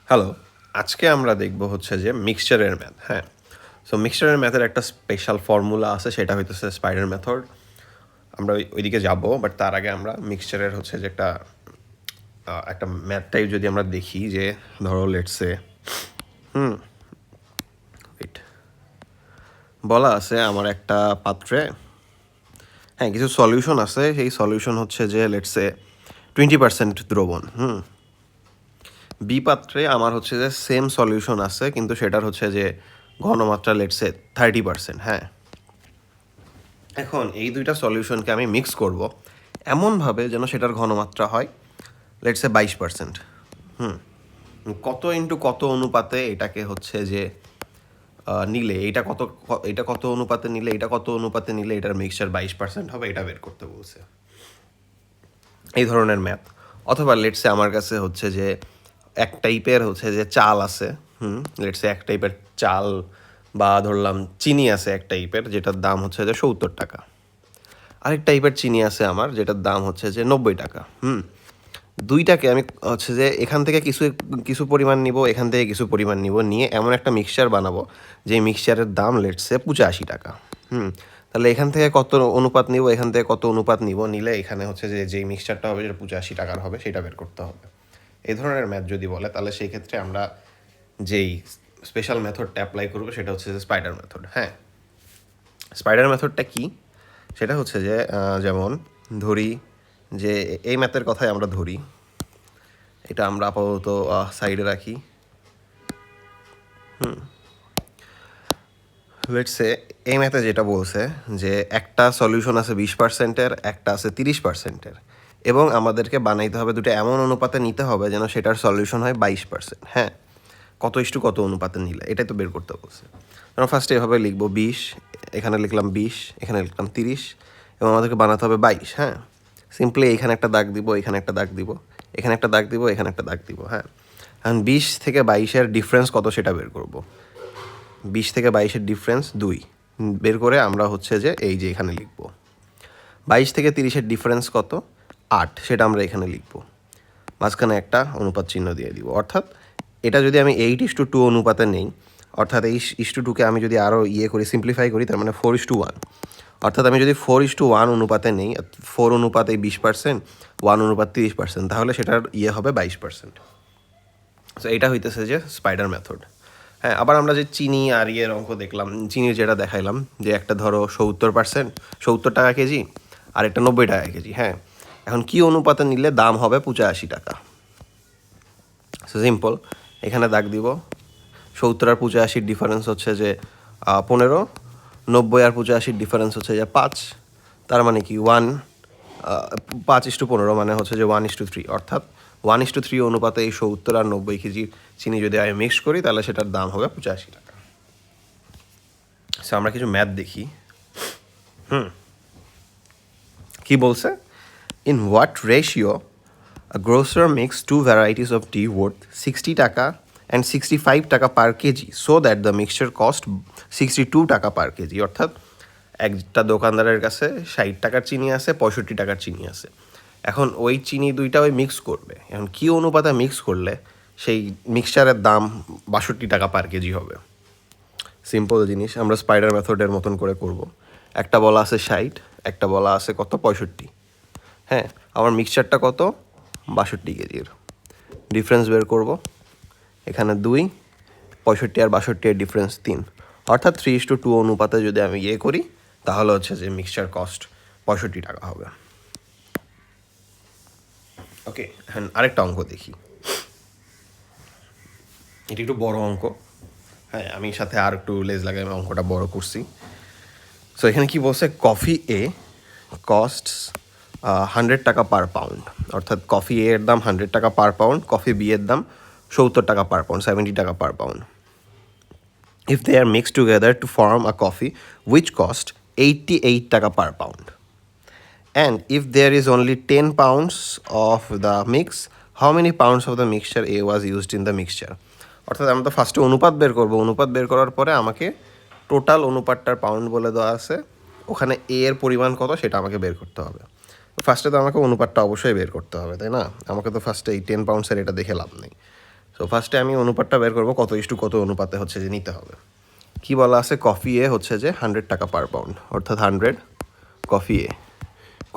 Hello, আজকে আমরা দেখব হচ্ছে যে মিক্সচারের ম্যাথ। হ্যাঁ, সো মিক্সচারের ম্যাথের একটা স্পেশাল ফর্মুলা আছে, সেটা হইতেছে স্পাইডার মেথড। আমরা ওইদিকে যাব, বাট তার আগে আমরা মিক্সচারের হচ্ছে যে একটা ম্যাথ টাইপ যদি আমরা দেখি, যে ধরো লেটসে ওয়েট বলা আছে আমার একটা পাত্রে, হ্যাঁ, কিছু সলিউশন আছে। সেই সলিউশন হচ্ছে যে লেটসে 20% দ্রবণ। বি পাত্রে আমার হচ্ছে যে সেম সলিউশন আছে, কিন্তু সেটার হচ্ছে যে ঘনমাত্রা লেটসে 30%। হ্যাঁ, এখন এই দুইটা সলিউশনকে আমি মিক্স করব এমনভাবে যেন সেটার ঘনমাত্রা হয় লেটসে 22%। কত ইন্টু কত অনুপাতে এটাকে হচ্ছে যে নিলে এটা কত অনুপাতে নিলে এটা কত অনুপাতে নিলে এটার মিক্সচার 22% হবে, এটা বের করতে বলছে। এই ধরনের ম্যাথ। অথবা লেটসে আমার কাছে হচ্ছে যে এক টাইপের হচ্ছে যে চাল আছে, লেটসে এক টাইপের চাল বা ধরলাম চিনি আছে এক টাইপের, যেটার দাম হচ্ছে যে 70 টাকা। আরেক টাইপের চিনি আছে আমার, যেটার দাম হচ্ছে যে 90 টাকা। দুইটাকে আমি হচ্ছে যে এখান থেকে কিছু কিছু পরিমাণ নিব, এখান থেকে কিছু পরিমাণ নিব, নিয়ে এমন একটা মিক্সচার বানাবো যে মিক্সচারের দাম লেটসে 85 টাকা। তাহলে এখান থেকে কত অনুপাত নিব, এখান থেকে কত অনুপাত নিব, নিলে এখানে হচ্ছে যে যেই মিক্সচারটা হবে যেটা 85 টাকার হবে সেটা বের করতে হবে। এই ধরনের ম্যাথ যদি বলে, তাহলে সেই ক্ষেত্রে আমরা যেই স্পেশাল মেথডটা অ্যাপ্লাই করবো সেটা হচ্ছে যে স্পাইডার মেথড। হ্যাঁ, স্পাইডার মেথডটা কি? সেটা হচ্ছে যে যেমন ধরি যে এই ম্যাথের কথাই আমরা ধরি, এটা আমরা আপাতত সাইডে রাখি। লেটসে এই ম্যাথে যেটা বলছে যে একটা সলিউশন আছে 20%-এর, একটা আছে 30%-এর, এবং আমাদেরকে বানাইতে হবে দুটো এমন অনুপাতে নিতে হবে যেন সেটার সলিউশন হয় 22%। হ্যাঁ, কত ইস্টু কত অনুপাতে নিলে এটাই তো বের করতে বলছে। আমরা ফার্স্টে এভাবে লিখবো 20, এখানে লিখলাম 20, এখানে লিখলাম 30, এবং আমাদেরকে বানাতে হবে 22। হ্যাঁ, সিম্পলি এখানে একটা দাগ দিব, এখানে একটা দাগ দিব, এখানে একটা দাগ দিব, এখানে একটা দাগ দিব। হ্যাঁ, এখন 20 থেকে 22-এর ডিফারেন্স কত সেটা বের করব। 20 থেকে 22-এর ডিফারেন্স 2 বের করে আমরা হচ্ছে যে এই যে এখানে লিখব। 22 থেকে 30-এর ডিফারেন্স কত? 8, সেটা আমরা এখানে লিখব। মাঝখানে একটা অনুপাত চিহ্ন দিয়ে দিব। অর্থাৎ এটা যদি আমি 8:2 অনুপাতে নেই, অর্থাৎ 8:2কে আমি যদি আরও করি, সিম্পলিফাই করি, তার মানে 4:1। অর্থাৎ আমি যদি 4:1 অনুপাতে নেই, 4 অনুপাতে 20%, 1 অনুপাত 30%, তাহলে সেটার হবে 22%। সো এটা হইতেছে যে স্পাইডার মেথড। হ্যাঁ, আবার আমরা যে চিনি আর অঙ্ক দেখলাম, চিনির যেটা দেখাইলাম, যে একটা ধরো 70%, 70 টাকা কেজি, আর একটা 90 টাকা কেজি। হ্যাঁ, এখন কি অনুপাতে নিলে দাম হবে 85 টাকা? সো সিম্পল, এখানে দাগ দিব। 70 আর 85-র ডিফারেন্স হচ্ছে যে 15, 90 আর 85-র ডিফারেন্স হচ্ছে যে 5। তার মানে কি 5:15, মানে হচ্ছে যে 1:3। অর্থাৎ 1:3 অনুপাতে এই 70 আর 90 কেজি চিনি যদি আমি মিক্স করি, তাহলে সেটার দাম হবে 85 টাকা। সো আমরা কিছু ম্যাথ দেখি। কি বলছে? In what ratio a grocer makes two varieties of tea worth 60 টাকা and 65 টাকা পার KG, so that the mixture cost 62 টাকা পার কেজি। অর্থাৎ একটা দোকানদারের কাছে 60 টাকার চিনি আছে, 65 টাকার চিনি আছে। এখন ওই চিনি দুইটা ওই মিক্স করবে। এখন কী অনুপাতে মিক্স করলে সেই মিক্সচারের দাম 62 টাকা পার কেজি হবে? সিম্পল জিনিস, আমরা স্পাইডার মেথডের মতন করে করব। একটা বলা আছে 60, একটা বলা আছে কত 65। হ্যাঁ, আমার মিক্সচারটা কত? 62 কেজির। ডিফারেন্স বের করব, এখানে 2, 65 আর 62 এর ডিফারেন্স 3। অর্থাৎ 3:2 অনুপাতে যদি আমি করি, তাহলে হচ্ছে যে মিক্সচার কস্ট 65 টাকা হবে। ওকে, হ্যাঁ, আরেকটা অঙ্ক দেখি। এটি একটু বড় অঙ্ক। হ্যাঁ, আমি সাথে আর একটু লেজ লাগাই, আমি অঙ্কটা বড় করছি। সো এখানে কি বলছে? কফি এ কস্টস 100 টাকা পার পাউন্ড। অর্থাৎ কফি এর দাম 100 টাকা পার পাউন্ড, কফি বি এর দাম 70 টাকা পার পাউন্ড, 70 টাকা পার pound. If they are mixed together to form a coffee which cost 88 টাকা পার pound, and if there is only 10 pounds of the mix, how many pounds of the mixture A was used in the mixture? অর্থাৎ আমরা তো ফার্স্টে অনুপাত বের করব। অনুপাত বের করার পরে আমাকে টোটাল অনুপাতটার পাউন্ড বলে দেওয়া আছে, ওখানে এ এর পরিমাণ কত সেটা আমাকে বের করতে হবে। ফার্স্টে তো আমাকে অনুপাতটা অবশ্যই বের করতে হবে, তাই না? আমাকে তো ফার্স্টে এই 10 পাউন্ডসের এটা দেখে লাভ নেই। সো ফার্স্টে আমি অনুপাতটা বের করবো কত ইস্টু কত অনুপাতে হচ্ছে যে নিতে হবে। কি বলা আছে, কফি এ হচ্ছে যে 100 টাকা পার পাউন্ড, অর্থাৎ 100 কফি এ।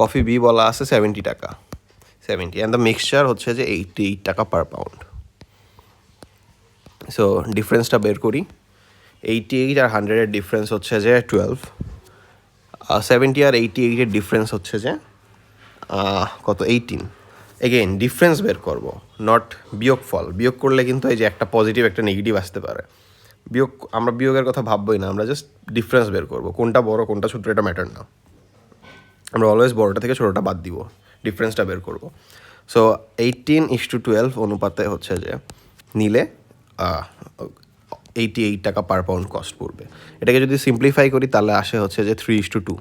কফি বি বলা আছে 70 টাকা, 70, অ্যান্ড দ্য মিক্সচার হচ্ছে যে 88 টাকা পার পাউন্ড। সো ডিফারেন্সটা বের করি। 88 আর 100-এর ডিফারেন্স হচ্ছে যে 12, 70 আর 88-এর ডিফারেন্স হচ্ছে যে কত, 18। এগেইন ডিফারেন্স বের করব, নট বিয়োগফল। বিয়োগ করলে কিন্তু এই যে একটা পজিটিভ একটা নেগেটিভ আসতে পারে। আমরা বিয়োগের কথা ভাববোই না, আমরা জাস্ট ডিফারেন্স বের করব, কোনটা বড় কোনটা ছোটো এটা ম্যাটার না, আমরা অলওয়েজ বড়টা থেকে ছোটোটা বাদ দিব, ডিফারেন্সটা বের করব। সো 18:12 অনুপাতে হচ্ছে যে নিলে 88 টাকা পার পাউন্ড কস্ট পড়বে। এটাকে যদি সিম্পলিফাই করি তাহলে আসে হচ্ছে যে 3:2।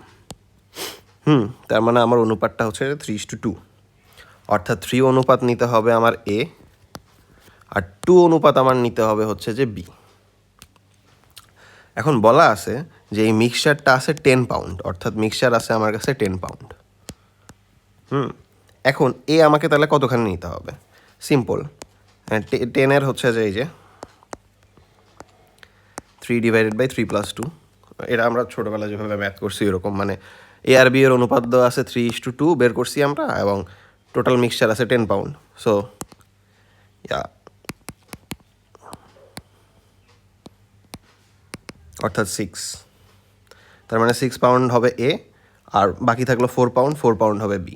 তার মানে আমার অনুপাতটা হচ্ছে 3:2, অর্থাৎ 3 অনুপাত নিতে হবে আমার এ, আর 2 অনুপাত আমার নিতে হবে হচ্ছে যে বি। এখন বলা আছে যে এই মিক্সচারটা আছে 10 পাউন্ড, অর্থাৎ মিক্সচার আছে আমার কাছে 10 পাউন্ড। এখন এ আমাকে তাহলে কতখানি নিতে হবে? সিম্পল, 10-এর হচ্ছে যে এই যে 3/3 + 2, এটা আমরা ছোটোবেলায় যেভাবে ম্যাথ করছি এরকম, মানে এ আর বি এর অনুপাত দেওয়া আছে 3:2 বের করছি আমরা, এবং টোটাল মিক্সচার আছে 10 পাউন্ড। সো অর্থাৎ 6, তার মানে 6 পাউন্ড হবে এ, আর বাকি থাকলো 4 পাউন্ড, 4 পাউন্ড হবে বি।